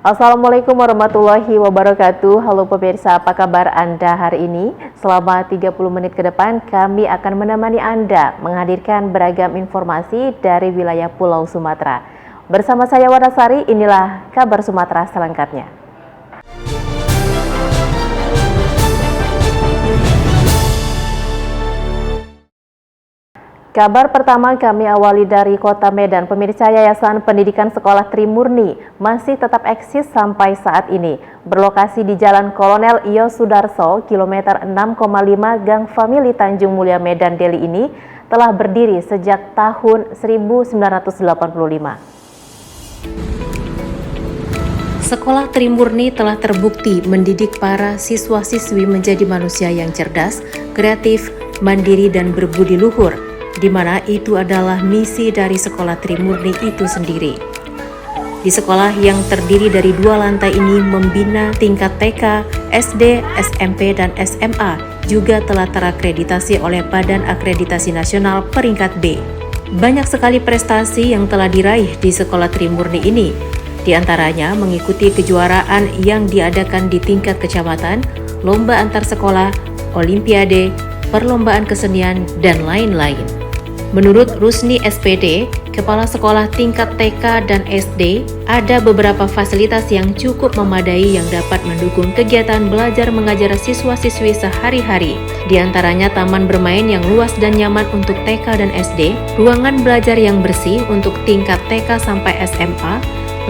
Assalamualaikum warahmatullahi wabarakatuh. Halo pemirsa, apa kabar Anda hari ini? Selama 30 menit ke depan kami akan menemani Anda menghadirkan beragam informasi dari wilayah Pulau Sumatera. Bersama saya Wanasari, inilah kabar Sumatera selengkapnya. Kabar pertama kami awali dari Kota Medan. Pemirsa, Yayasan Pendidikan Sekolah Trimurni masih tetap eksis sampai saat ini. Berlokasi di Jalan Kolonel Iyo Sudarso, kilometer 6,5 Gang Famili Tanjung Mulia Medan Deli ini telah berdiri sejak tahun 1985. Sekolah Trimurni telah terbukti mendidik para siswa-siswi menjadi manusia yang cerdas, kreatif, mandiri, dan berbudi luhur, di mana itu adalah misi dari sekolah Trimurni itu sendiri. Di sekolah yang terdiri dari 2 lantai ini membina tingkat TK, SD, SMP, dan SMA juga telah terakreditasi oleh Badan Akreditasi Nasional peringkat B. Banyak sekali prestasi yang telah diraih di sekolah Trimurni ini, di antaranya mengikuti kejuaraan yang diadakan di tingkat kecamatan, lomba antar sekolah, olimpiade, perlombaan kesenian, dan lain-lain. Menurut Rusni SPD, Kepala Sekolah tingkat TK dan SD, ada beberapa fasilitas yang cukup memadai yang dapat mendukung kegiatan belajar mengajar siswa-siswi sehari-hari. Di antaranya taman bermain yang luas dan nyaman untuk TK dan SD, ruangan belajar yang bersih untuk tingkat TK sampai SMA,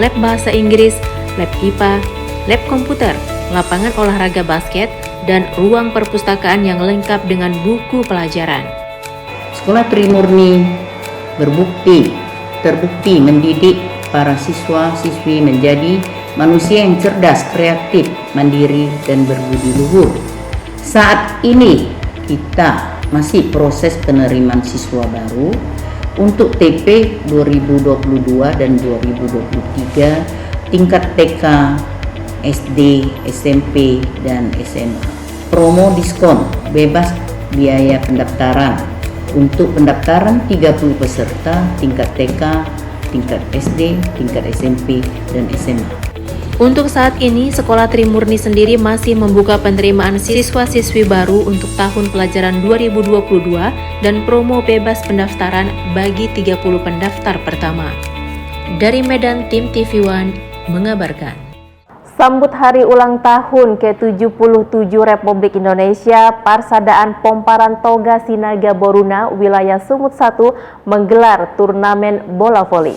lab bahasa Inggris, lab IPA, lab komputer, lapangan olahraga basket, dan ruang perpustakaan yang lengkap dengan buku pelajaran. Sekolah Trimurni terbukti mendidik para siswa-siswi menjadi manusia yang cerdas, kreatif, mandiri, dan berbudi luhur. Saat ini kita masih proses penerimaan siswa baru untuk TP 2022 dan 2023 tingkat TK, SD, SMP, dan SMA. Promo diskon bebas biaya pendaftaran untuk pendaftaran 30 peserta tingkat TK, tingkat SD, tingkat SMP, dan SMA. Untuk saat ini, Sekolah Trimurni sendiri masih membuka penerimaan siswa-siswi baru untuk tahun pelajaran 2022 dan promo bebas pendaftaran bagi 30 pendaftar pertama. Dari Medan, tim TV One mengabarkan. Sambut hari ulang tahun ke-77 Republik Indonesia, Parsadaan Pomparan Toga Sinaga Boruna, wilayah Sumut 1, menggelar turnamen bola voli.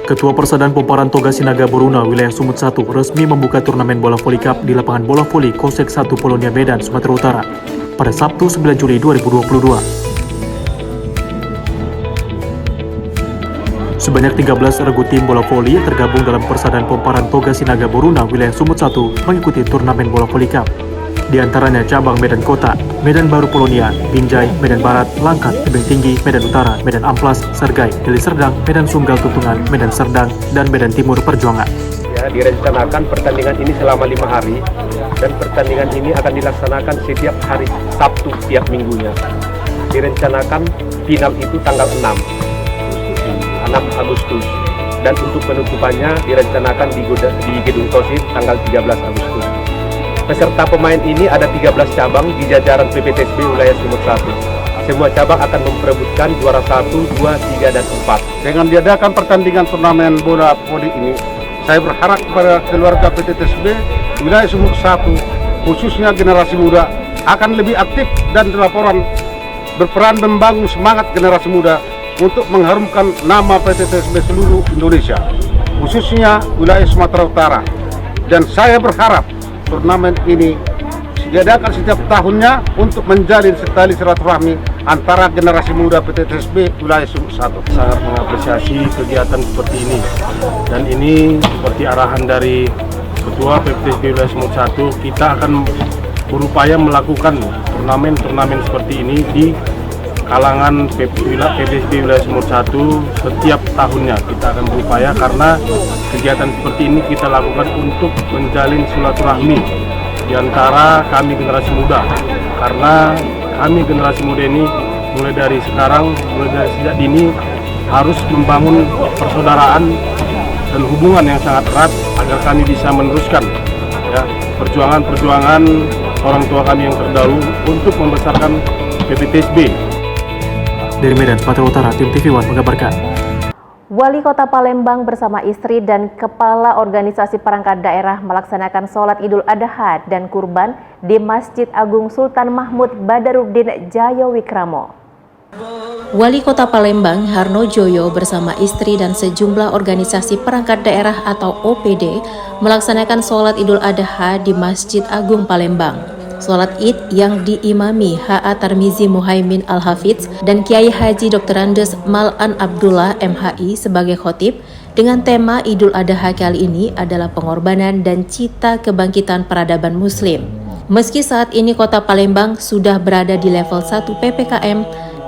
Ketua Parsadaan Pomparan Toga Sinaga Boruna, wilayah Sumut 1, resmi membuka turnamen bola voli cup di lapangan bola voli Kosek 1 Polonia Medan, Sumatera Utara, pada Sabtu 9 Juli 2022. Sebanyak 13 regu tim bola voli tergabung dalam Parsadaan Pomparan Toga Sinaga Boruna, wilayah Sumut 1, mengikuti turnamen bola voli cup. Di antaranya cabang Medan Kota, Medan Baru Polonia, Binjai, Medan Barat, Langkat, Tebing Tinggi, Medan Utara, Medan Amplas, Sergai, Deli Serdang, Medan Sunggal Tutungan, Medan Serdang, dan Medan Timur Perjuangan. Ya, direncanakan pertandingan ini selama 5 hari, dan pertandingan ini akan dilaksanakan setiap hari Sabtu tiap minggunya. Direncanakan final itu tanggal 6 Agustus, dan untuk penutupannya direncanakan di Gedung Tosit tanggal 13 Agustus. Peserta pemain ini ada 13 cabang di jajaran PPTSB wilayah Sumut 1. Semua cabang akan memperebutkan juara 1, 2, 3, dan 4. Dengan diadakan pertandingan turnamen bola voli ini, saya berharap kepada keluarga PPTSB wilayah Sumut 1, khususnya generasi muda, akan lebih aktif dan laporan berperan membangun semangat generasi muda untuk mengharumkan nama PTTSB seluruh Indonesia, khususnya wilayah Sumatera Utara. Dan saya berharap turnamen ini diadakan setiap tahunnya untuk menjalin tali silaturahmi antara generasi muda PTTSB wilayah Sumut 1. Sangat mengapresiasi kegiatan seperti ini, dan ini seperti arahan dari Ketua PPTSB wilayah Sumut 1, kita akan berupaya melakukan turnamen seperti ini di kalangan PPTSB wilayah Sumut 1 setiap tahunnya. Kita akan berupaya karena kegiatan seperti ini kita lakukan untuk menjalin silaturahmi di antara kami generasi muda, karena kami generasi muda ini mulai dari sekarang, mulai dari sejak dini harus membangun persaudaraan dan hubungan yang sangat erat agar kami bisa meneruskan ya perjuangan orang tua kami yang terdahulu untuk membesarkan PPTSB. Dari Medan, Sumatera Utara, tim TV One mengabarkan. Wali Kota Palembang bersama istri dan Kepala Organisasi Perangkat Daerah melaksanakan sholat Idul Adha dan kurban di Masjid Agung Sultan Mahmud Badarudin Jayawikramo. Wali Kota Palembang Harno Joyo bersama istri dan sejumlah organisasi perangkat daerah atau OPD melaksanakan sholat Idul Adha di Masjid Agung Palembang. Sholat Id yang diimami H.A. Tarmizi Muhaimin Al-Hafidz dan Kiai Haji Dr. Andes Mal'an Abdullah MHI sebagai khotib dengan tema Idul Adha kali ini adalah pengorbanan dan cita kebangkitan peradaban Muslim. Meski saat ini Kota Palembang sudah berada di level 1 PPKM,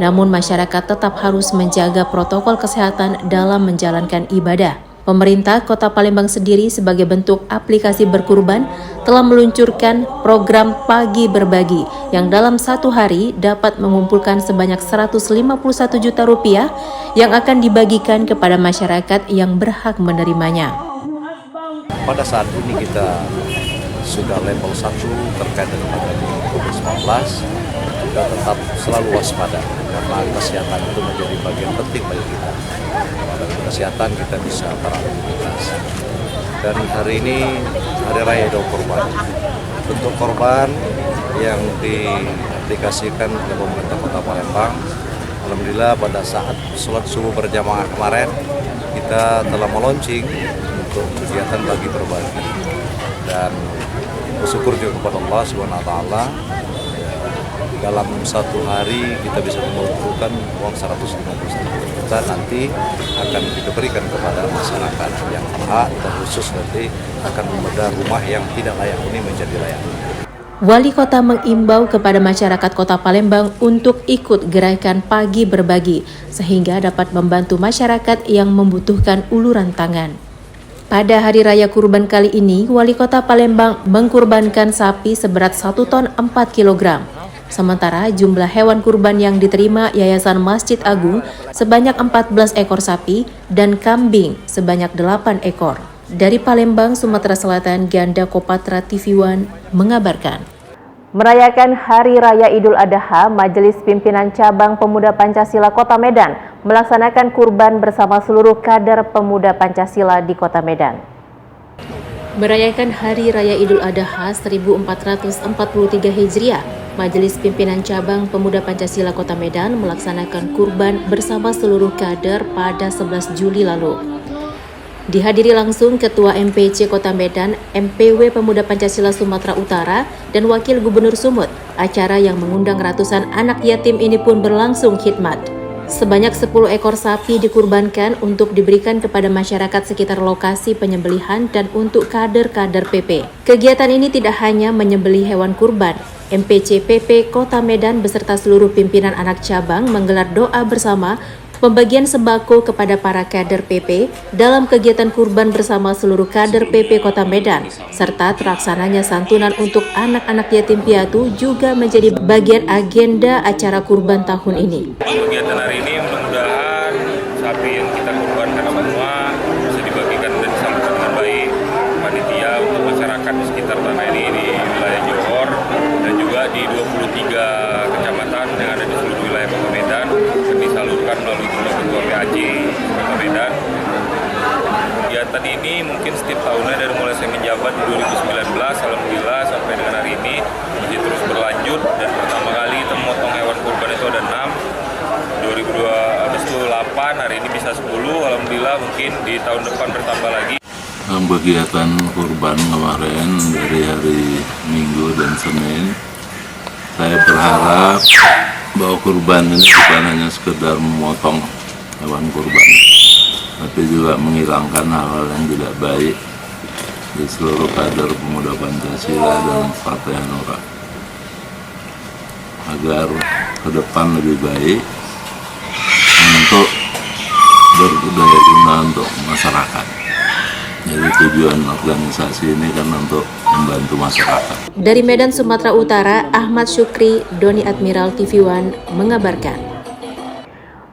namun masyarakat tetap harus menjaga protokol kesehatan dalam menjalankan ibadah. Pemerintah Kota Palembang sendiri sebagai bentuk aplikasi berkurban telah meluncurkan program Pagi Berbagi yang dalam satu hari dapat mengumpulkan sebanyak 151 juta rupiah yang akan dibagikan kepada masyarakat yang berhak menerimanya. Pada saat ini kita sudah level 1 terkait dengan pandemi COVID-19, kita tetap selalu waspada karena kesehatan itu menjadi bagian penting bagi kita. Dengan kesehatan kita bisa beraktivitas. Dan hari ini Hari Raya Idul Kurban. Bentuk korban yang diaplikasikan oleh pemerintah Kota Palembang. Alhamdulillah pada saat sholat subuh berjamaah kemarin kita telah meluncing untuk kegiatan bagi berbagi. Dan bersyukur juga kepada Allah SWT dalam satu hari kita bisa mengumpulkan uang 151 juta nanti akan diberikan kepada masyarakat yang berhak dan khusus nanti akan membedah rumah yang tidak layak huni menjadi layak. Wali Kota mengimbau kepada masyarakat Kota Palembang untuk ikut gerakan Pagi Berbagi sehingga dapat membantu masyarakat yang membutuhkan uluran tangan. Pada Hari Raya Kurban kali ini, Wali Kota Palembang mengkurbankan sapi seberat 1 ton 4 kg. Sementara jumlah hewan kurban yang diterima Yayasan Masjid Agung sebanyak 14 ekor sapi dan kambing sebanyak 8 ekor. Dari Palembang, Sumatera Selatan, Ganda Kopatra TV One mengabarkan. Merayakan Hari Raya Idul Adha, Majelis Pimpinan Cabang Pemuda Pancasila Kota Medan melaksanakan kurban bersama seluruh kader Pemuda Pancasila di Kota Medan. Merayakan Hari Raya Idul Adha 1443 Hijriah, Majelis Pimpinan Cabang Pemuda Pancasila Kota Medan melaksanakan kurban bersama seluruh kader pada 11 Juli lalu. Dihadiri langsung Ketua MPC Kota Medan, MPW Pemuda Pancasila Sumatera Utara, dan Wakil Gubernur Sumut. Acara yang mengundang ratusan anak yatim ini pun berlangsung khidmat. Sebanyak 10 ekor sapi dikurbankan untuk diberikan kepada masyarakat sekitar lokasi penyembelihan dan untuk kader-kader PP. Kegiatan ini tidak hanya menyembelih hewan kurban. MPC PP Kota Medan beserta seluruh pimpinan anak cabang menggelar doa bersama pembagian sembako kepada para kader PP dalam kegiatan kurban bersama seluruh kader PP Kota Medan, serta terlaksananya santunan untuk anak-anak yatim piatu juga menjadi bagian agenda acara kurban tahun ini. Kegiatan hari ini mudah-mudahan sapi yang kita kurbankan semua bisa dibagikan dan disambut dengan baik panitia untuk masyarakat di sekitar tanah ini di wilayah Johor dan juga di 23 kecamatan yang ada di seluruh wilayah Kota Medan dan disalurkan melalui ketua PAJ Kota Medan. Kegiatan ini mungkin setiap tahunnya dari mulai saya menjabat di 2019, alhamdulillah sampai dengan hari ini masih terus berlanjut, dan pertama kali kita memotong hewan kurban itu ada 6, 2002 habis itu 8, hari ini bisa 10, alhamdulillah mungkin di tahun depan bertambah lagi. Kegiatan kurban kemarin dari hari Minggu dan Senin, saya berharap bahwa kurban ini bukan hanya sekedar memotong hewan kurban, tapi juga menghilangkan hal-hal yang tidak baik di seluruh kader Pemuda Pancasila dan Partai Hanura, agar ke depan lebih baik untuk berdaya guna untuk masyarakat. Jadi tujuan organisasi ini kan untuk membantu masyarakat. Dari Medan, Sumatera Utara, Ahmad Syukri, Doni Admiral TV One mengabarkan.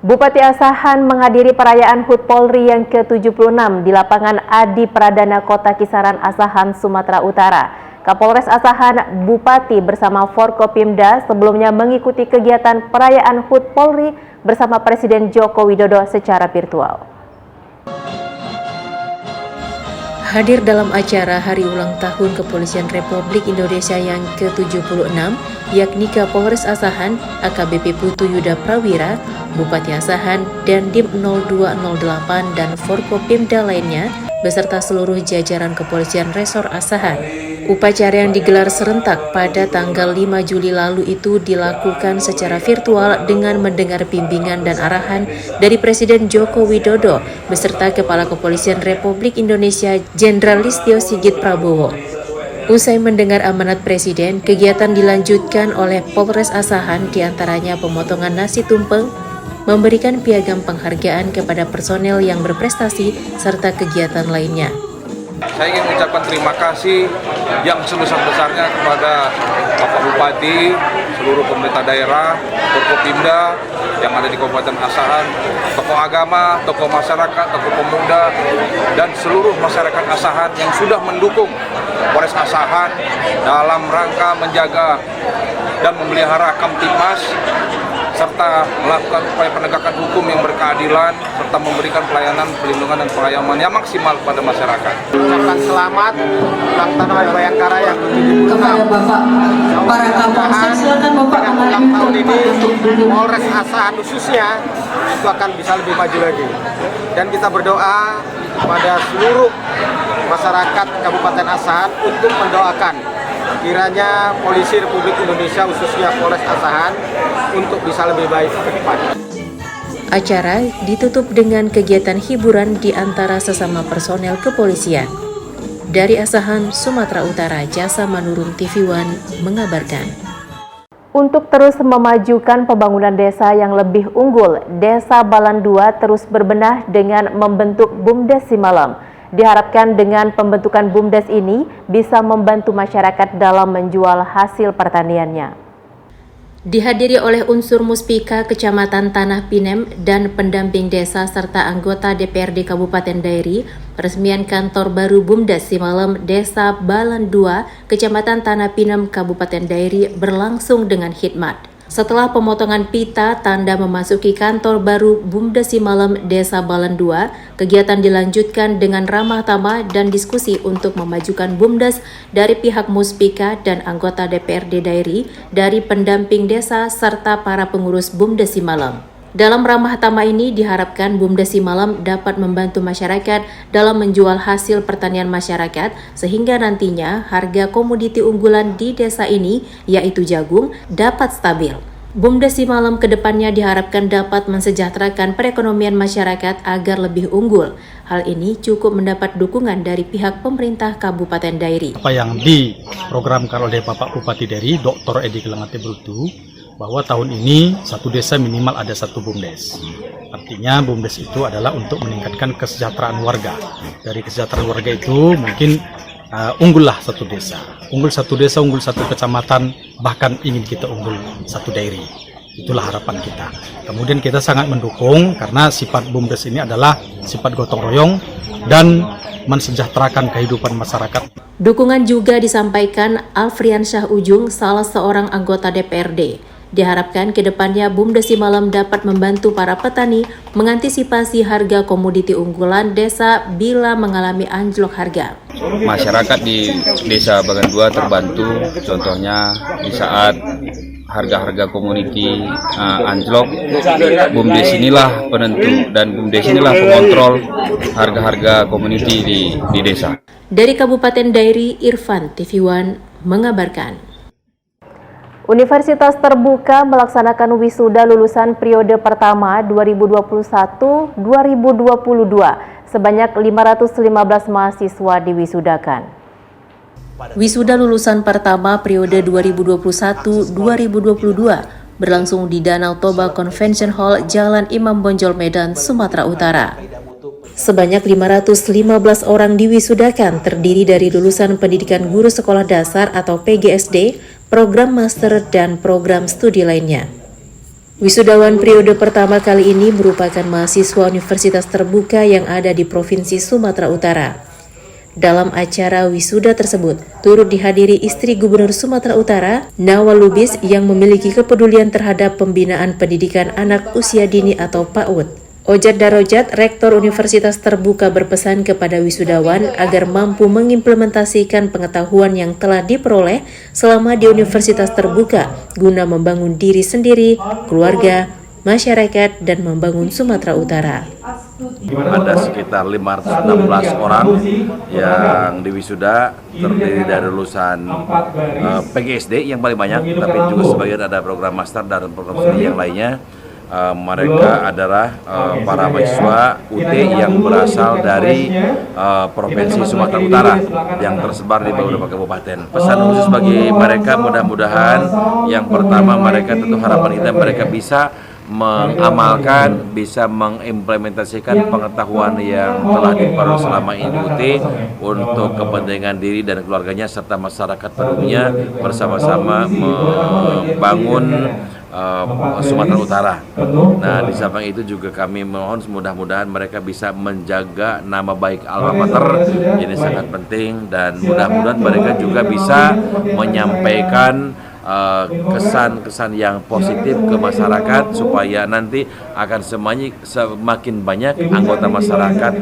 Bupati Asahan menghadiri perayaan HUT Polri yang ke-76 di lapangan Adi Pradana Kota Kisaran Asahan, Sumatera Utara. Kapolres Asahan, Bupati bersama Forkopimda sebelumnya mengikuti kegiatan perayaan HUT Polri bersama Presiden Joko Widodo secara virtual. Hadir dalam acara Hari Ulang Tahun Kepolisian Republik Indonesia yang ke-76, yakni Kapolres Asahan, AKBP Putu Yuda Prawira, Bupati Asahan, dan Dim 0208 dan Forkopimda lainnya, beserta seluruh jajaran Kepolisian Resor Asahan. Upacara yang digelar serentak pada tanggal 5 Juli lalu itu dilakukan secara virtual dengan mendengar bimbingan dan arahan dari Presiden Joko Widodo beserta Kepala Kepolisian Republik Indonesia Jenderal Listio Sigit Prabowo. Usai mendengar amanat Presiden, kegiatan dilanjutkan oleh Polres Asahan, diantaranya pemotongan nasi tumpeng, memberikan piagam penghargaan kepada personel yang berprestasi, serta kegiatan lainnya. Saya ingin mengucapkan terima kasih yang sebesar-besarnya kepada Bapak Bupati, seluruh pemerintah daerah, Forkopimda yang ada di Kabupaten Asahan, tokoh agama, tokoh masyarakat, tokoh pemuda, dan seluruh masyarakat Asahan yang sudah mendukung Polres Asahan dalam rangka menjaga dan memelihara Kamtipmas, serta melakukan upaya penegakan hukum yang berkeadilan, serta memberikan pelayanan, perlindungan, dan pelayanan yang maksimal kepada masyarakat. Ucapkan selamat ulang tahun Hari Bayangkara yang ke-76 kepada Bapak para Kapolsek. Silakan Bapak ulang tahun ini Polres Asahan khususnya itu akan bisa lebih maju lagi. Dan kita berdoa kepada seluruh masyarakat Kabupaten Asahan untuk mendoakan kiranya Polisi Republik Indonesia khususnya Polres Asahan untuk bisa lebih baik ke depan. Acara ditutup dengan kegiatan hiburan di antara sesama personel kepolisian. Dari Asahan, Sumatera Utara, Jasa Manurung TV One mengabarkan. Untuk terus memajukan pembangunan desa yang lebih unggul, Desa Balan 2 terus berbenah dengan membentuk BUMDes Simalem. Diharapkan dengan pembentukan BUMDes ini bisa membantu masyarakat dalam menjual hasil pertaniannya. Dihadiri oleh unsur Muspika Kecamatan Tanah Pinem dan pendamping desa serta anggota DPRD Kabupaten Dairi, peresmian kantor baru BUMDes Simalem Desa Balan 2, Kecamatan Tanah Pinem, Kabupaten Dairi berlangsung dengan khidmat. Setelah pemotongan pita tanda memasuki kantor baru BUMDes Simalem Desa Balan 2, kegiatan dilanjutkan dengan ramah tamah dan diskusi untuk memajukan BUMDes dari pihak Muspika dan anggota DPRD Dairi, dari pendamping desa serta para pengurus BUMDes Simalem. Dalam ramah tamah ini diharapkan BUMDes Simalem dapat membantu masyarakat dalam menjual hasil pertanian masyarakat sehingga nantinya harga komoditi unggulan di desa ini yaitu jagung dapat stabil. BUMDes Simalem kedepannya diharapkan dapat mensejahterakan perekonomian masyarakat agar lebih unggul. Hal ini cukup mendapat dukungan dari pihak pemerintah Kabupaten Dairi. Apa yang diprogramkan oleh Bapak Bupati Dairi, Dr. Edi Kelangate Brutu, bahwa tahun ini satu desa minimal ada satu BUMDes. Artinya BUMDes itu adalah untuk meningkatkan kesejahteraan warga. Dari kesejahteraan warga itu mungkin unggullah satu desa. Unggul satu desa, unggul satu kecamatan, bahkan ingin kita unggul satu dairi. Itulah harapan kita. Kemudian kita sangat mendukung karena sifat BUMDes ini adalah sifat gotong royong dan mensejahterakan kehidupan masyarakat. Dukungan juga disampaikan Alfrian Syah Ujung, salah seorang anggota DPRD. Diharapkan ke depannya BUMDes Simalem dapat membantu para petani mengantisipasi harga komoditi unggulan desa bila mengalami anjlok harga. Masyarakat di Desa Balan 2 terbantu, contohnya di saat harga-harga komoditi anjlok, BUMDes inilah penentu dan BUMDes inilah pengontrol harga-harga komoditi di desa. Dari Kabupaten Dairi, Irfan TV One mengabarkan. Universitas Terbuka melaksanakan wisuda lulusan periode pertama 2021-2022. Sebanyak 515 mahasiswa diwisudakan. Wisuda lulusan pertama periode 2021-2022 berlangsung di Danau Toba Convention Hall, Jalan Imam Bonjol, Medan, Sumatera Utara. Sebanyak 515 orang diwisudakan, terdiri dari lulusan pendidikan guru sekolah dasar atau PGSD, program master, dan program studi lainnya. Wisudawan periode pertama kali ini merupakan mahasiswa Universitas Terbuka yang ada di Provinsi Sumatera Utara. Dalam acara wisuda tersebut, turut dihadiri istri Gubernur Sumatera Utara, Nawal Lubis, yang memiliki kepedulian terhadap pembinaan pendidikan anak usia dini atau PAUD. Ojat Darojat, Rektor Universitas Terbuka, berpesan kepada wisudawan agar mampu mengimplementasikan pengetahuan yang telah diperoleh selama di Universitas Terbuka guna membangun diri sendiri, keluarga, masyarakat, dan membangun Sumatera Utara. Ada sekitar 516 orang yang diwisuda, terdiri dari lulusan PGSD yang paling banyak, tapi juga sebagian ada program master dan program studi yang lainnya. Mereka adalah para mahasiswa UT yang berasal dari Provinsi Sumatera Utara yang tersebar di beberapa kabupaten. Pesan khusus bagi mereka, mudah-mudahan yang pertama mereka, tentu harapan kita mereka bisa mengamalkan, bisa mengimplementasikan pengetahuan yang telah diperoleh selama ini UT untuk kepentingan diri dan keluarganya serta masyarakat pada umumnya, bersama-sama membangun Sumatera Utara. Nah, di samping itu juga kami mohon mudah-mudahan mereka bisa menjaga nama baik alma mater, ini sangat penting, dan mudah-mudahan mereka juga bisa menyampaikan kesan-kesan yang positif ke masyarakat supaya nanti akan semakin banyak anggota masyarakat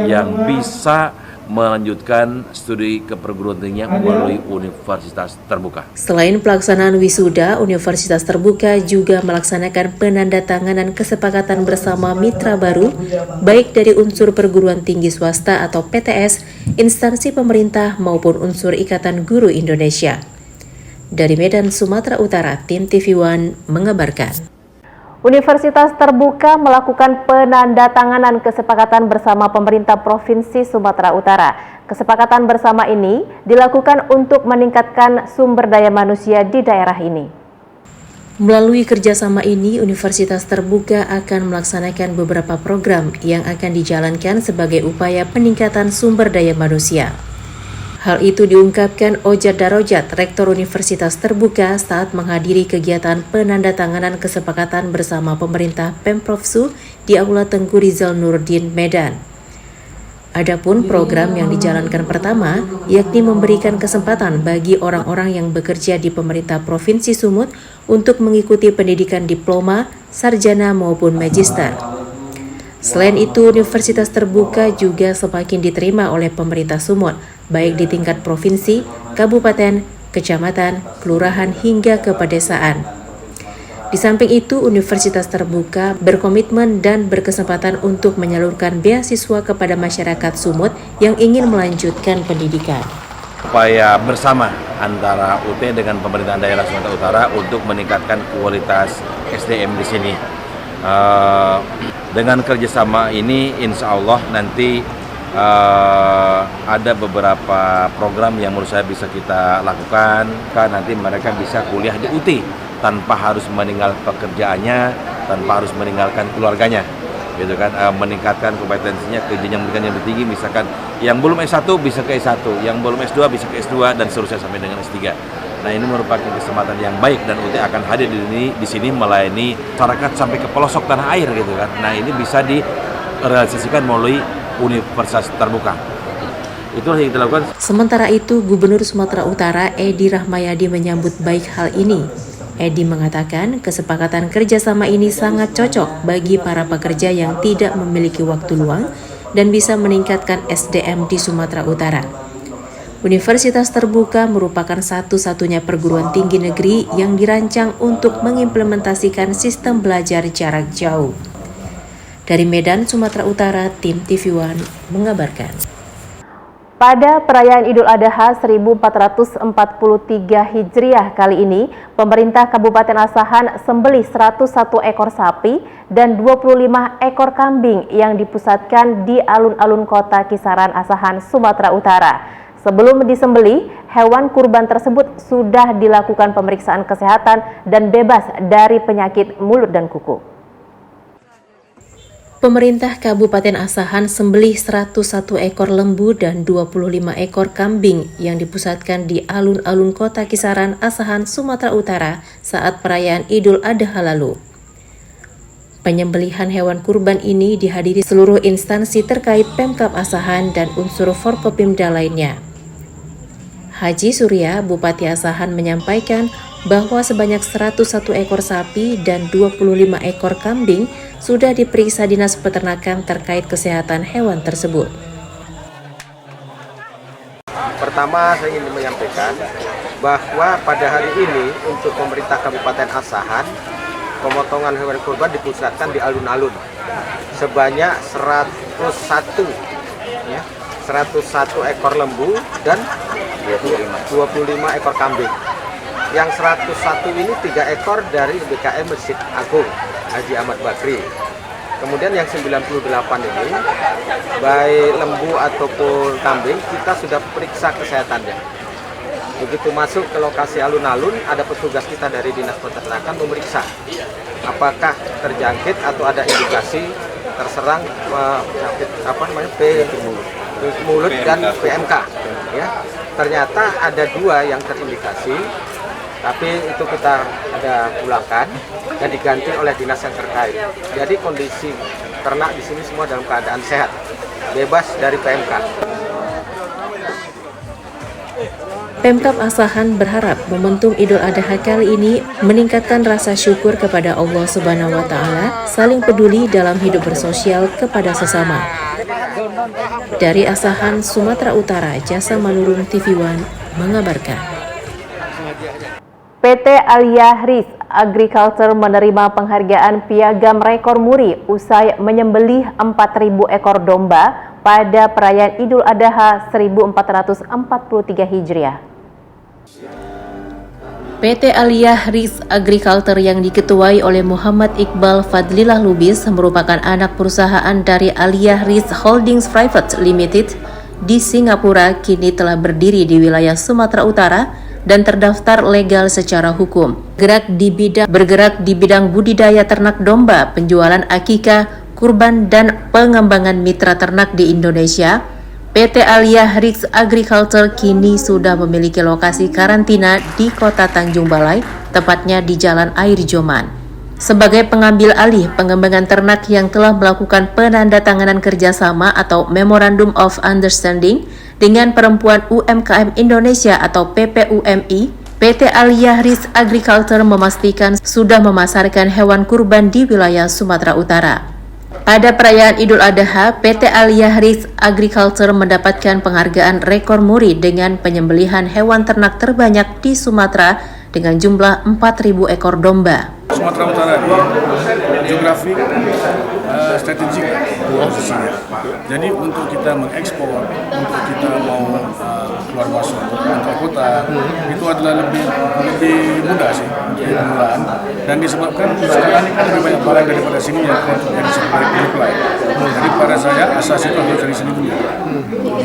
yang bisa melanjutkan studi ke perguruan tingginya melalui Universitas Terbuka. Selain pelaksanaan wisuda, Universitas Terbuka juga melaksanakan penandatanganan kesepakatan bersama mitra baru, baik dari unsur perguruan tinggi swasta atau PTS, instansi pemerintah maupun unsur Ikatan Guru Indonesia. Dari Medan, Sumatera Utara, tim TV One mengabarkan. Universitas Terbuka melakukan penandatanganan kesepakatan bersama pemerintah Provinsi Sumatera Utara. Kesepakatan bersama ini dilakukan untuk meningkatkan sumber daya manusia di daerah ini. Melalui kerjasama ini, Universitas Terbuka akan melaksanakan beberapa program yang akan dijalankan sebagai upaya peningkatan sumber daya manusia. Hal itu diungkapkan Ojat Darojat, Rektor Universitas Terbuka, saat menghadiri kegiatan penandatanganan kesepakatan bersama pemerintah Pemprov Su di Aula Tengku Rizal Nurdin, Medan. Adapun program yang dijalankan pertama, yakni memberikan kesempatan bagi orang-orang yang bekerja di pemerintah Provinsi Sumut untuk mengikuti pendidikan diploma, sarjana maupun magister. Selain itu, Universitas Terbuka juga semakin diterima oleh pemerintah Sumut, baik di tingkat provinsi, kabupaten, kecamatan, kelurahan, hingga ke pedesaan. Di samping itu, Universitas Terbuka berkomitmen dan berkesempatan untuk menyalurkan beasiswa kepada masyarakat Sumut yang ingin melanjutkan pendidikan. Upaya bersama antara UT dengan pemerintahan daerah Sumatera Utara untuk meningkatkan kualitas SDM di sini. Dengan kerjasama ini, insya Allah nanti ada beberapa program yang menurut saya bisa kita lakukan. Nanti mereka bisa kuliah di UT tanpa harus meninggalkan pekerjaannya, tanpa harus meninggalkan keluarganya, gitu kan. Meningkatkan kompetensinya ke jenjang pendidikan yang lebih tinggi, misalkan yang belum S1 bisa ke S1, yang belum S2 bisa ke S2, dan seterusnya sampai dengan S3. Nah, ini merupakan kesempatan yang baik dan UT akan hadir di sini melayani masyarakat sampai ke pelosok tanah air, gitu kan. Nah, ini bisa direalisasikan melalui Universitas Terbuka. Itu yang kita lakukan. Sementara itu, Gubernur Sumatera Utara Edi Rahmayadi menyambut baik hal ini. Edi mengatakan kesepakatan kerjasama ini sangat cocok bagi para pekerja yang tidak memiliki waktu luang dan bisa meningkatkan SDM di Sumatera Utara. Universitas Terbuka merupakan satu-satunya perguruan tinggi negeri yang dirancang untuk mengimplementasikan sistem belajar jarak jauh. Dari Medan, Sumatera Utara, tim TV One mengabarkan. Pada perayaan Idul Adha 1443 Hijriah kali ini, pemerintah Kabupaten Asahan sembelih 101 ekor sapi dan 25 ekor kambing yang dipusatkan di alun-alun kota Kisaran Asahan, Sumatera Utara. Sebelum disembelih, hewan kurban tersebut sudah dilakukan pemeriksaan kesehatan dan bebas dari penyakit mulut dan kuku. Pemerintah Kabupaten Asahan sembelih 101 ekor lembu dan 25 ekor kambing yang dipusatkan di alun-alun kota Kisaran Asahan, Sumatera Utara saat perayaan Idul Adha lalu. Penyembelihan hewan kurban ini dihadiri seluruh instansi terkait Pemkab Asahan dan unsur Forkopimda lainnya. Haji Surya, Bupati Asahan menyampaikan bahwa sebanyak 101 ekor sapi dan 25 ekor kambing sudah diperiksa Dinas Peternakan terkait kesehatan hewan tersebut. Pertama, saya ingin menyampaikan bahwa pada hari ini untuk pemerintah Kabupaten Asahan, pemotongan hewan kurban dipusatkan di alun-alun sebanyak 101 ekor lembu dan 25 ekor kambing. Yang 101 ini 3 ekor dari BKM Masjid Agung Haji Ahmad Bakri. Kemudian yang 98 ini, baik lembu ataupun kambing, kita sudah periksa kesehatannya. Begitu masuk ke lokasi alun-alun, ada petugas kita dari Dinas Peternakan memeriksa apakah terjangkit atau ada indikasi terserang penyakit mulut dan PMK. Ya. Ternyata ada 2 yang terindikasi, tapi itu kita ada pulangkan dan diganti oleh dinas yang terkait. Jadi kondisi ternak di sini semua dalam keadaan sehat, bebas dari PMK. Pemkab Asahan berharap momentum Idul Adha kali ini meningkatkan rasa syukur kepada Allah Subhanahu wa Ta'ala, saling peduli dalam hidup bersosial kepada sesama. Dari Asahan, Sumatera Utara, Jasa Manurung TV One mengabarkan. PT Aliyah Rice Agriculture menerima penghargaan Piagam Rekor Muri usai menyembelih 4.000 ekor domba pada perayaan Idul Adha 1443 Hijriah. PT Aliyah Rice Agriculture yang diketuai oleh Muhammad Iqbal Fadlilah Lubis merupakan anak perusahaan dari Aliyah Rice Holdings Private Limited di Singapura, kini telah berdiri di wilayah Sumatera Utara dan terdaftar legal secara hukum. Bergerak di bidang budidaya ternak domba, penjualan akikah, kurban, dan pengembangan mitra ternak di Indonesia. PT Aliyah Rice Agriculture kini sudah memiliki lokasi karantina di Kota Tanjung Balai, tepatnya di Jalan Air Joman. Sebagai pengambil alih pengembangan ternak yang telah melakukan penandatanganan kerjasama atau Memorandum of Understanding dengan Perempuan UMKM Indonesia atau PPUMI, PT Aliyah Rice Agriculture memastikan sudah memasarkan hewan kurban di wilayah Sumatera Utara. Pada perayaan Idul Adha, PT Aliyah Rice Agriculture mendapatkan penghargaan rekor muri dengan penyembelihan hewan ternak terbanyak di Sumatera dengan jumlah 4.000 ekor domba. Sumatera Utara ini geografi strategik posisinya. Jadi untuk kita mengekspor, untuk kita mau keluar masuk antar kota, itu adalah lebih mudah sih permulaan. Dan disebabkan sekarang ini kan lebih banyak barang daripada sini yang untuk jadi supply. Jadi pada saya asas itu harus dari sini dulu.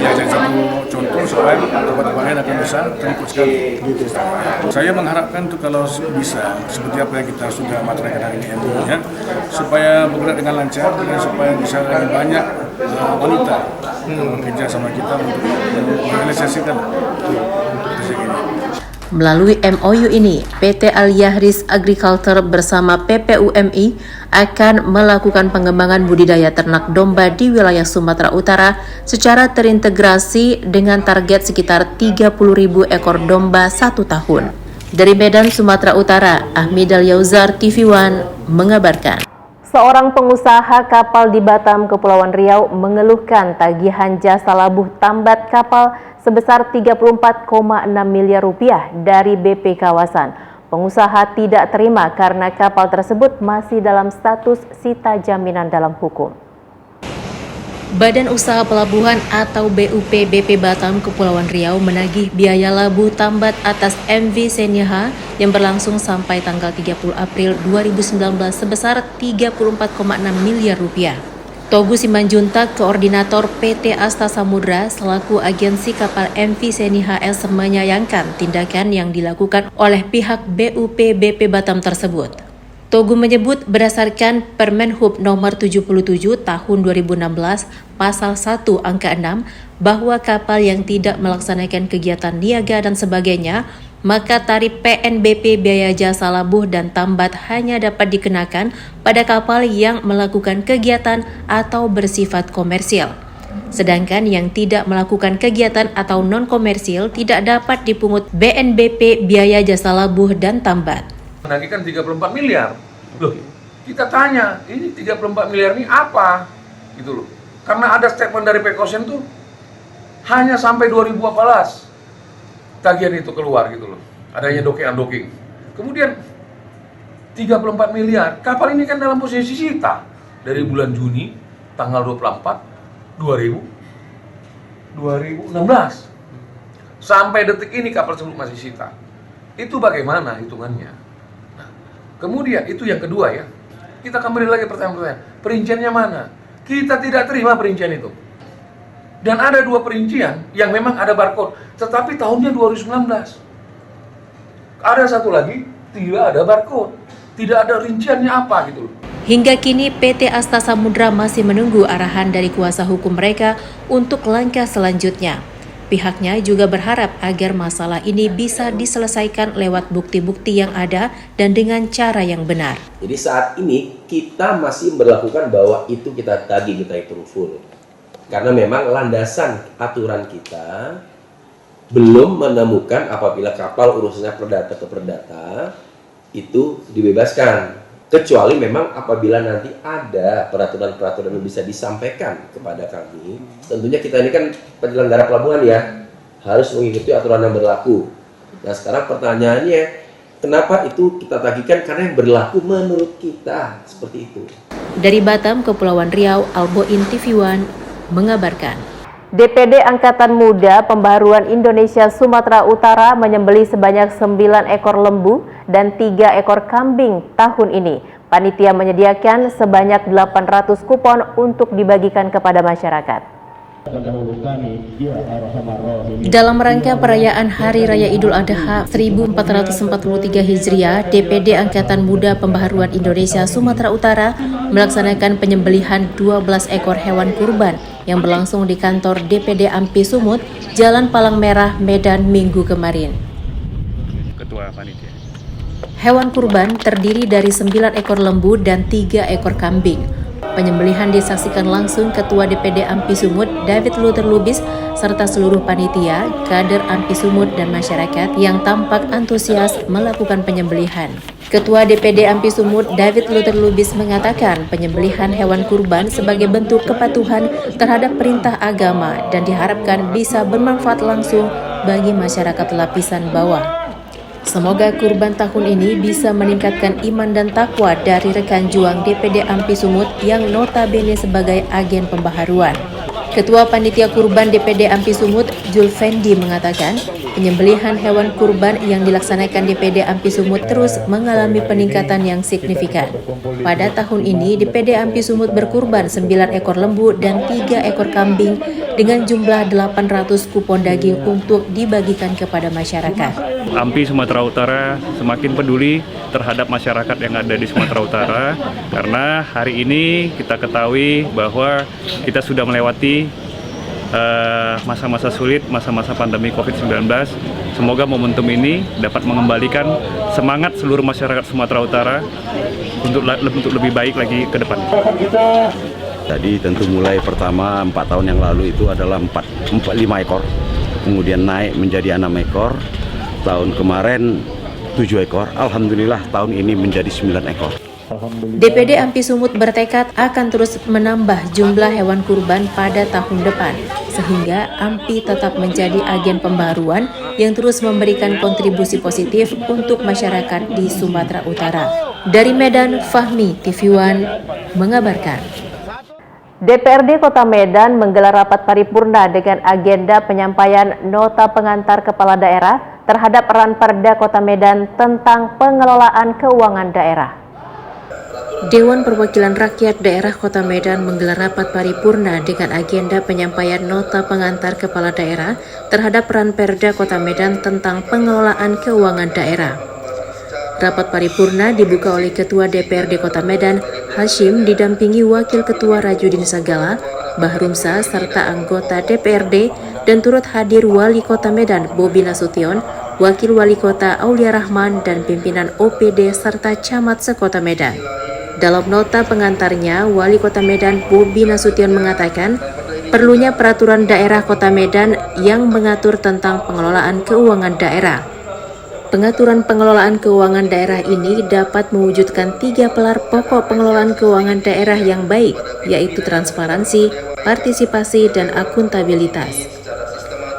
Ya, jadi satu contoh supaya tempat-tempat lain akan bisa terikut sekali. Saya mengharapkan tuh kalau bisa seperti apa yang kita sudah matlakan hari ini ya, supaya bergerak dengan lancar dan supaya bisa lebih banyak wanita bekerja sama kita untuk merealisasikan proyek ini. Melalui MOU ini, PT Aliyah Rice Agriculture bersama PPUMI akan melakukan pengembangan budidaya ternak domba di wilayah Sumatera Utara secara terintegrasi dengan target sekitar 30.000 ekor domba 1 tahun. Dari Medan, Sumatera Utara, Ahmidal Yauzar, TV One mengabarkan. Seorang pengusaha kapal di Batam, Kepulauan Riau mengeluhkan tagihan jasa labuh tambat kapal sebesar 34,6 miliar rupiah dari BP kawasan. Pengusaha tidak terima karena kapal tersebut masih dalam status sita jaminan dalam hukum. Badan Usaha Pelabuhan atau BUP BP Batam Kepulauan Riau menagih biaya labuh tambat atas MV Senyaha yang berlangsung sampai tanggal 30 April 2019 sebesar 34,6 miliar rupiah. Togu Simanjuntak, Koordinator PT Asta Samudra selaku agensi kapal MV Senyaha S menyayangkan tindakan yang dilakukan oleh pihak BUP BP Batam tersebut. Togu menyebut berdasarkan Permenhub nomor 77 tahun 2016 pasal 1 angka 6 bahwa kapal yang tidak melaksanakan kegiatan niaga dan sebagainya maka tarif PNBP biaya jasa labuh dan tambat hanya dapat dikenakan pada kapal yang melakukan kegiatan atau bersifat komersil. Sedangkan yang tidak melakukan kegiatan atau non-komersil tidak dapat dipungut BNBP biaya jasa labuh dan tambat. Menagihkan 34 miliar. Loh, kita tanya, ini 34 miliar ini apa? Gitu loh. Karena ada statement dari Pekosen tuh hanya sampai 2014 tagihan itu keluar gitu loh. Adanya docking. Kemudian 34 miliar. Kapal ini kan dalam posisi sita dari bulan Juni tanggal 24 2016 sampai detik ini kapal tersebut masih sita. Itu bagaimana hitungannya? Nah, kemudian itu yang kedua ya. Kita kembali lagi pertanyaan-pertanyaan. Perinciannya mana? Kita tidak terima perincian itu. Dan ada 2 perincian yang memang ada barcode, tetapi tahunnya 2019. Ada satu lagi, tidak ada barcode, tidak ada rinciannya apa gitu. Hingga kini PT Asta Samudra masih menunggu arahan dari kuasa hukum mereka untuk langkah selanjutnya. Pihaknya juga berharap agar masalah ini bisa diselesaikan lewat bukti-bukti yang ada dan dengan cara yang benar. Jadi saat ini kita masih berlakukan bahwa itu kita tagih, kita hitung full. Karena memang landasan aturan kita belum menemukan apabila kapal urusannya perdata ke perdata itu dibebaskan. Kecuali memang apabila nanti ada peraturan-peraturan yang bisa disampaikan kepada kami. Tentunya kita ini kan penyelenggara pelabuhan ya, harus mengikuti aturan yang berlaku. Nah sekarang pertanyaannya, kenapa itu kita tagihkan? Karena yang berlaku menurut kita, seperti itu. Dari Batam, Kepulauan Riau, Alboin TV One mengabarkan. DPD Angkatan Muda Pembaharuan Indonesia Sumatera Utara menyembelih sebanyak 9 ekor lembu dan 3 ekor kambing tahun ini. Panitia menyediakan sebanyak 800 kupon untuk dibagikan kepada masyarakat. Dalam rangka perayaan Hari Raya Idul Adha 1443 Hijriah, DPD Angkatan Muda Pembaharuan Indonesia Sumatera Utara melaksanakan penyembelihan 12 ekor hewan kurban yang berlangsung di kantor DPD Ampi Sumut, Jalan Palang Merah, Medan, Minggu kemarin. Ketua Panitia. Hewan kurban terdiri dari 9 ekor lembu dan 3 ekor kambing. Penyembelihan disaksikan langsung Ketua DPD Ampi Sumut, David Luther Lubis, serta seluruh panitia, kader Ampi Sumut dan masyarakat yang tampak antusias melakukan penyembelihan. Ketua DPD Ampi Sumut, David Luther Lubis mengatakan penyembelihan hewan kurban sebagai bentuk kepatuhan terhadap perintah agama dan diharapkan bisa bermanfaat langsung bagi masyarakat lapisan bawah. Semoga kurban tahun ini bisa meningkatkan iman dan takwa dari rekan juang DPD Ampi Sumut yang notabene sebagai agen pembaharuan. Ketua Panitia Kurban DPD Ampi Sumut, Julfendi mengatakan, penyembelihan hewan kurban yang dilaksanakan DPD Ampi Sumut terus mengalami peningkatan yang signifikan. Pada tahun ini, DPD Ampi Sumut berkurban 9 ekor lembu dan 3 ekor kambing dengan jumlah 800 kupon daging untuk dibagikan kepada masyarakat. Ampi Sumatera Utara semakin peduli terhadap masyarakat yang ada di Sumatera Utara karena hari ini kita ketahui bahwa kita sudah melewati masa-masa sulit, masa-masa pandemi COVID-19. Semoga momentum ini dapat mengembalikan semangat seluruh masyarakat Sumatera Utara untuk lebih baik lagi ke depan. Jadi tentu mulai pertama 4 tahun yang lalu itu adalah 5 ekor, kemudian naik menjadi 6 ekor, tahun kemarin 7 ekor, alhamdulillah tahun ini menjadi 9 ekor. DPD Ampi Sumut bertekad akan terus menambah jumlah hewan kurban pada tahun depan, sehingga Ampi tetap menjadi agen pembaharuan yang terus memberikan kontribusi positif untuk masyarakat di Sumatera Utara. Dari Medan, Fahmi, TV One mengabarkan. DPRD Kota Medan menggelar rapat paripurna dengan agenda penyampaian nota pengantar kepala daerah terhadap Ranperda Kota Medan tentang pengelolaan keuangan daerah. Dewan Perwakilan Rakyat Daerah Kota Medan menggelar rapat paripurna dengan agenda penyampaian nota pengantar kepala daerah terhadap Ranperda Kota Medan tentang pengelolaan keuangan daerah. Rapat paripurna dibuka oleh Ketua DPRD Kota Medan, Hashim, didampingi Wakil Ketua Rajudin Sagala, Bahrumsa, serta anggota DPRD, dan turut hadir Wali Kota Medan, Bobi Nasution, Wakil Wali Kota Aulia Rahman, dan pimpinan OPD serta camat sekota Medan. Dalam nota pengantarnya, Wali Kota Medan Bobi Nasution mengatakan perlunya peraturan daerah Kota Medan yang mengatur tentang pengelolaan keuangan daerah. Pengaturan pengelolaan keuangan daerah ini dapat mewujudkan 3 pilar pokok pengelolaan keuangan daerah yang baik, yaitu transparansi, partisipasi, dan akuntabilitas.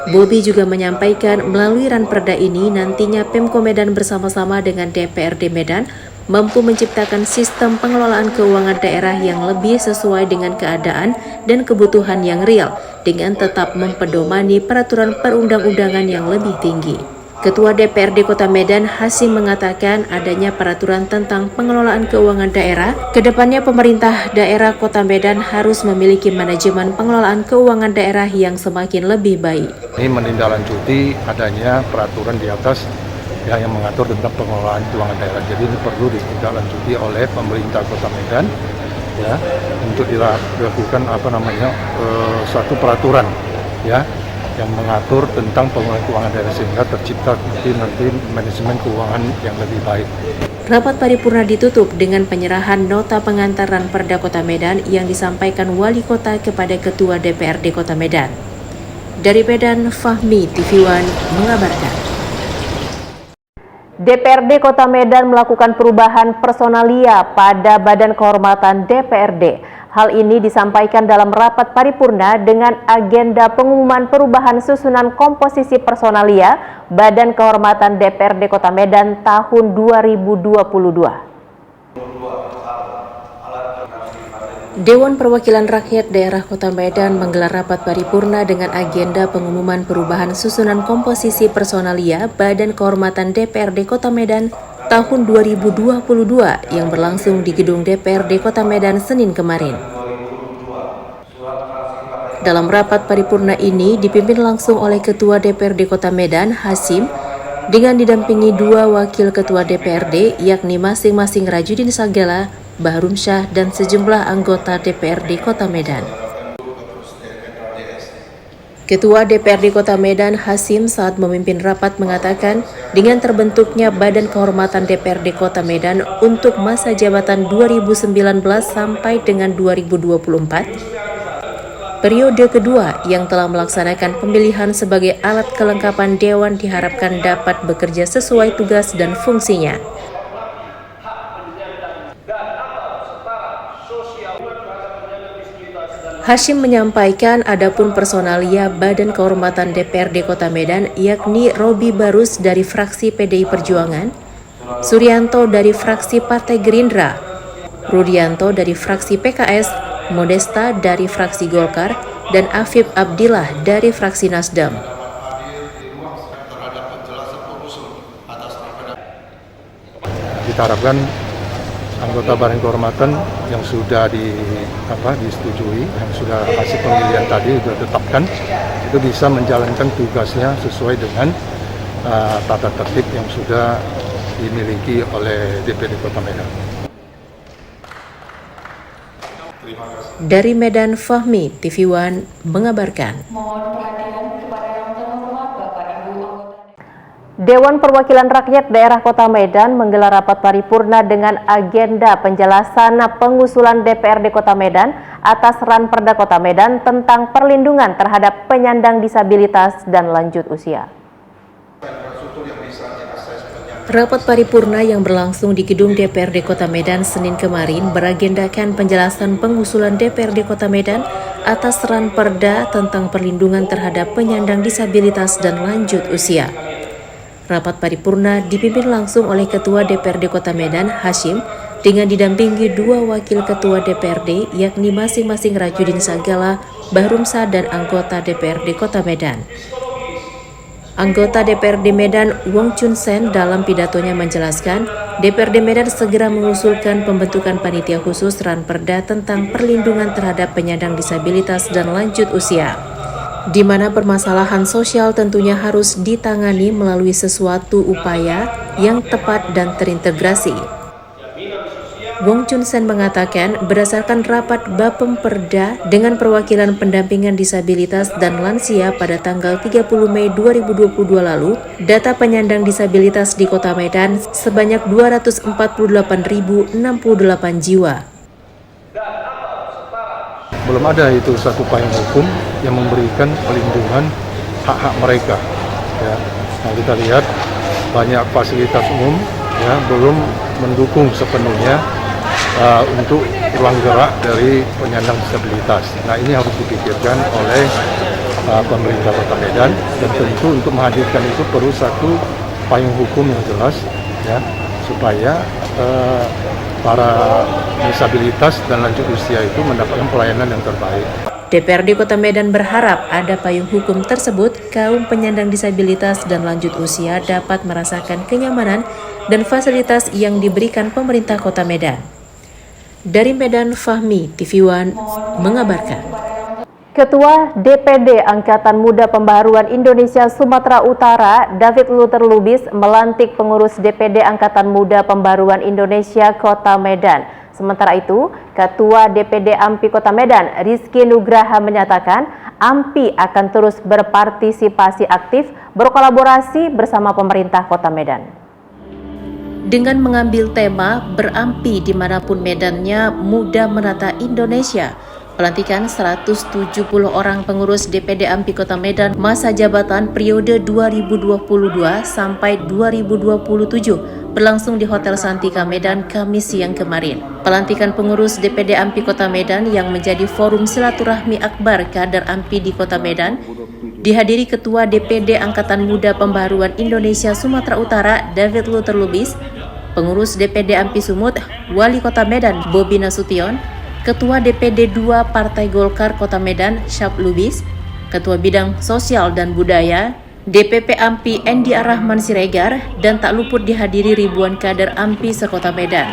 Bobi juga menyampaikan melalui Ranperda ini nantinya Pemko Medan bersama-sama dengan DPRD Medan mampu menciptakan sistem pengelolaan keuangan daerah yang lebih sesuai dengan keadaan dan kebutuhan yang real dengan tetap mempedomani peraturan perundang-undangan yang lebih tinggi. Ketua DPRD Kota Medan Hasim mengatakan adanya peraturan tentang pengelolaan keuangan daerah. Kedepannya pemerintah daerah Kota Medan harus memiliki manajemen pengelolaan keuangan daerah yang semakin lebih baik. Ini menindaklanjuti adanya peraturan di atas yang mengatur tentang pengelolaan keuangan daerah. Jadi ini perlu ditindaklanjuti oleh pemerintah Kota Medan ya untuk dilakukan suatu peraturan ya yang mengatur tentang pengelolaan keuangan daerah sehingga tercipta nanti manajemen keuangan yang lebih baik. Rapat paripurna ditutup dengan penyerahan nota pengantar Ranperda Kota Medan yang disampaikan Wali Kota kepada Ketua DPRD Kota Medan. Dari Medan, Fahmi, TV One mengabarkan. DPRD Kota Medan melakukan perubahan personalia pada Badan Kehormatan DPRD. Hal ini disampaikan dalam rapat paripurna dengan agenda pengumuman perubahan susunan komposisi personalia Badan Kehormatan DPRD Kota Medan tahun 2022. Dewan Perwakilan Rakyat Daerah Kota Medan menggelar rapat paripurna dengan agenda pengumuman perubahan susunan komposisi personalia Badan Kehormatan DPRD Kota Medan tahun 2022 yang berlangsung di gedung DPRD Kota Medan Senin kemarin. Dalam rapat paripurna ini dipimpin langsung oleh Ketua DPRD Kota Medan Hasim dengan didampingi 2 wakil Ketua DPRD yakni masing-masing Rajudin Sagala, Bahrum Syah, dan sejumlah anggota DPRD Kota Medan. Ketua DPRD Kota Medan Hasim saat memimpin rapat mengatakan dengan terbentuknya Badan Kehormatan DPRD Kota Medan untuk masa jabatan 2019 sampai dengan 2024, periode kedua yang telah melaksanakan pemilihan sebagai alat kelengkapan Dewan diharapkan dapat bekerja sesuai tugas dan fungsinya. Hasyim menyampaikan adapun personalia Badan Kehormatan DPRD Kota Medan yakni Robi Barus dari fraksi PDI Perjuangan, Suryanto dari fraksi Partai Gerindra, Rudianto dari fraksi PKS, Modesta dari fraksi Golkar, dan Afif Abdillah dari fraksi Nasdem. Kita harapkan anggota Badan Kehormatan yang sudah disetujui, yang sudah hasil pemilihan tadi sudah ditetapkan, itu bisa menjalankan tugasnya sesuai dengan tata tertib yang sudah dimiliki oleh DPRD Kota Medan. Dari Medan, Fahmi, TV One mengabarkan. Dewan Perwakilan Rakyat Daerah Kota Medan menggelar rapat paripurna dengan agenda penjelasan pengusulan DPRD Kota Medan atas Ranperda Kota Medan tentang perlindungan terhadap penyandang disabilitas dan lanjut usia. Rapat paripurna yang berlangsung di gedung DPRD Kota Medan Senin kemarin beragendakan penjelasan pengusulan DPRD Kota Medan atas Ranperda tentang perlindungan terhadap penyandang disabilitas dan lanjut usia. Rapat paripurna dipimpin langsung oleh Ketua DPRD Kota Medan, Hasyim, dengan didampingi 2 wakil Ketua DPRD, yakni masing-masing Rajudin Sagala, Bahrum Syah, dan anggota DPRD Kota Medan. Anggota DPRD Medan, Wong Chun Sen, dalam pidatonya menjelaskan, DPRD Medan segera mengusulkan pembentukan panitia khusus Ranperda tentang perlindungan terhadap penyandang disabilitas dan lanjut usia, di mana permasalahan sosial tentunya harus ditangani melalui sesuatu upaya yang tepat dan terintegrasi. Wong Chun Sen mengatakan berdasarkan rapat Bapemperda dengan perwakilan pendampingan disabilitas dan lansia pada tanggal 30 Mei 2022 lalu, data penyandang disabilitas di Kota Medan sebanyak 248.068 jiwa. Belum ada itu satu payung hukum yang memberikan perlindungan hak-hak mereka. Ya. Nah, kita lihat banyak fasilitas umum ya belum mendukung sepenuhnya untuk ruang gerak dari penyandang disabilitas. Nah, ini harus dipikirkan oleh pemerintah Kota Medan, dan tentu untuk menghadirkan itu perlu satu payung hukum yang jelas ya supaya para disabilitas dan lanjut usia itu mendapatkan pelayanan yang terbaik. DPRD Kota Medan berharap ada payung hukum tersebut, kaum penyandang disabilitas dan lanjut usia dapat merasakan kenyamanan dan fasilitas yang diberikan pemerintah Kota Medan. Dari Medan, Fahmi, TV One mengabarkan. Ketua DPD Angkatan Muda Pembaharuan Indonesia Sumatera Utara, David Luther Lubis, melantik pengurus DPD Angkatan Muda Pembaharuan Indonesia Kota Medan. Sementara itu, Ketua DPD AMPI Kota Medan, Rizky Nugraha, menyatakan AMPI akan terus berpartisipasi aktif berkolaborasi bersama pemerintah Kota Medan. Dengan mengambil tema berampi dimanapun medannya, muda menata Indonesia, pelantikan 170 orang pengurus DPD AMPI Kota Medan masa jabatan periode 2022 sampai 2027 berlangsung di Hotel Santika Medan Kamis siang kemarin. Pelantikan pengurus DPD AMPI Kota Medan yang menjadi forum silaturahmi akbar kader AMPI di Kota Medan dihadiri Ketua DPD Angkatan Muda Pembaharuan Indonesia Sumatera Utara David Luther Lubis, pengurus DPD AMPI Sumut Wali Kota Medan Bobi Nasution, Ketua DPD 2 Partai Golkar Kota Medan Syaf Lubis, Ketua Bidang Sosial dan Budaya DPP AMPI Endi Arrahman Siregar, dan tak luput dihadiri ribuan kader AMPI sekota Medan.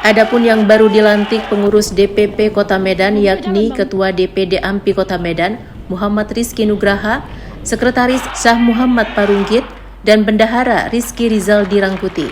Adapun yang baru dilantik pengurus DPP Kota Medan yakni Ketua DPD AMPI Kota Medan Muhammad Rizky Nugraha, Sekretaris Syah Muhammad Parunggit, dan Bendahara Rizky Rizal Dirangkuti.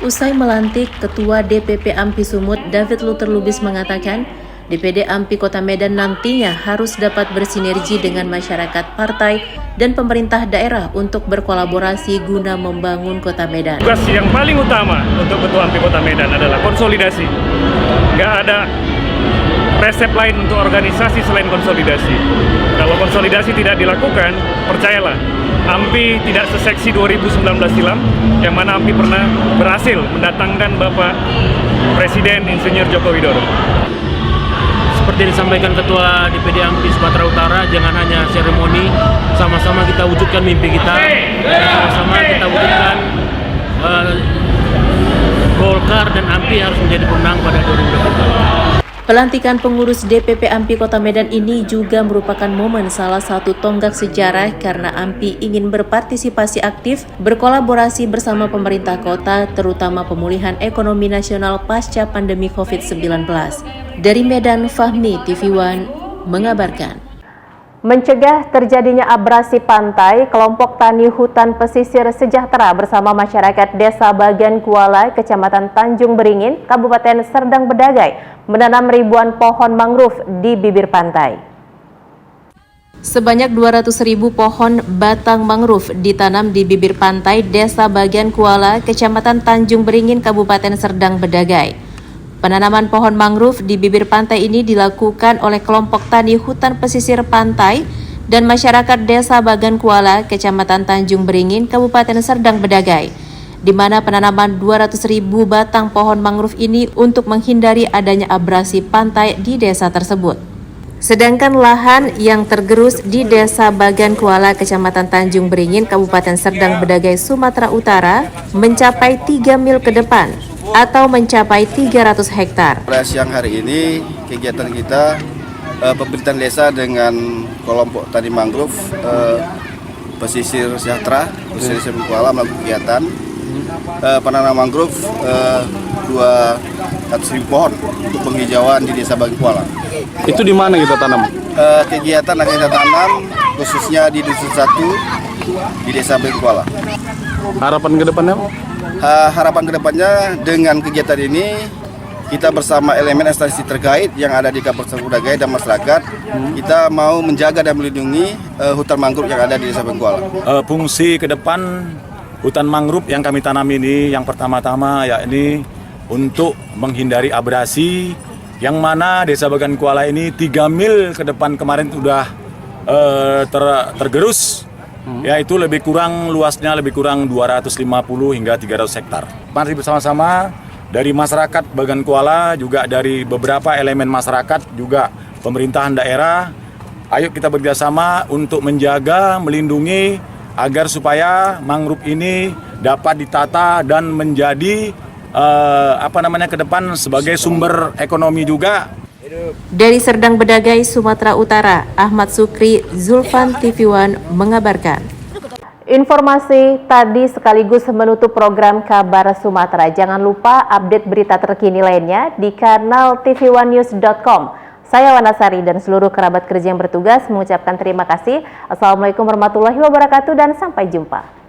Usai melantik, Ketua DPP AMPI Sumut David Luther Lubis mengatakan DPD AMPI Kota Medan nantinya harus dapat bersinergi dengan masyarakat, partai, dan pemerintah daerah untuk berkolaborasi guna membangun Kota Medan. Tugas yang paling utama untuk Ketua AMPI Kota Medan adalah konsolidasi. Nggak ada resep lain untuk organisasi selain konsolidasi. Kalau konsolidasi tidak dilakukan, percayalah, AMPI tidak seseksi 2019 silam, yang mana AMPI pernah berhasil mendatangkan Bapak Presiden Insinyur Joko Widodo. Seperti disampaikan Ketua DPD AMPI Sumatera Utara, jangan hanya seremoni, sama-sama kita wujudkan mimpi kita, sama-sama kita wujudkan Golkar dan AMPI harus menjadi pemenang pada 2024. Pelantikan pengurus DPP AMPI Kota Medan ini juga merupakan momen salah satu tonggak sejarah karena AMPI ingin berpartisipasi aktif berkolaborasi bersama pemerintah kota, terutama pemulihan ekonomi nasional pasca pandemi COVID-19. Dari Medan, Fahmi, TV One mengabarkan. Mencegah terjadinya abrasi pantai, kelompok tani hutan pesisir sejahtera bersama masyarakat Desa Bagian Kuala, Kecamatan Tanjung Beringin, Kabupaten Serdang Bedagai, menanam ribuan pohon mangrove di bibir pantai. Sebanyak 200.000 pohon batang mangrove ditanam di bibir pantai Desa Bagian Kuala, Kecamatan Tanjung Beringin, Kabupaten Serdang Bedagai. Penanaman pohon mangrove di bibir pantai ini dilakukan oleh kelompok tani hutan pesisir pantai dan masyarakat Desa Bagian Kuala, Kecamatan Tanjung Beringin, Kabupaten Serdang Bedagai, di mana penanaman 200.000 batang pohon mangrove ini untuk menghindari adanya abrasi pantai di desa tersebut. Sedangkan lahan yang tergerus di Desa Bagian Kuala, Kecamatan Tanjung Beringin, Kabupaten Serdang Bedagai, Sumatera Utara, mencapai 3 mil ke depan atau mencapai 300 hektar. Pada siang hari ini, kegiatan kita pemerintahan desa dengan kelompok tani mangrove pesisir sejahtera, pesisir Kuala melakukan kegiatan penanaman mangrove 200.000 pohon untuk penghijauan di Desa Bagian Kuala. Itu di mana kita tanam? Kegiatan akan kita tanam khususnya di Dusun 1 di Desa Bagian Kuala. Harapan ke depannya? Harapan ke depannya dengan kegiatan ini kita bersama elemen instansi terkait yang ada di Kabupaten Kudagai dan masyarakat, kita mau menjaga dan melindungi hutan mangrove yang ada di Desa Bengkuala. Fungsi ke depan hutan mangrove yang kami tanam ini yang pertama-tama yakni untuk menghindari abrasi, yang mana Desa Bagan Kuala ini 3 mil ke depan kemarin sudah tergerus, yaitu lebih kurang luasnya lebih kurang 250 hingga 300 hektar. Mari bersama-sama dari masyarakat Bagan Kuala, juga dari beberapa elemen masyarakat, juga pemerintahan daerah, ayo kita bekerjasama untuk menjaga, melindungi agar supaya mangrove ini dapat ditata dan menjadi ke depan sebagai sumber ekonomi juga. Dari Serdang Bedagai, Sumatera Utara, Ahmad Sukri, Zulfan TV One mengabarkan. Informasi tadi sekaligus menutup program Kabar Sumatera. Jangan lupa update berita terkini lainnya di kanal tv1news.com. Saya Wanasari dan seluruh kerabat kerja yang bertugas mengucapkan terima kasih. Assalamualaikum warahmatullahi wabarakatuh dan sampai jumpa.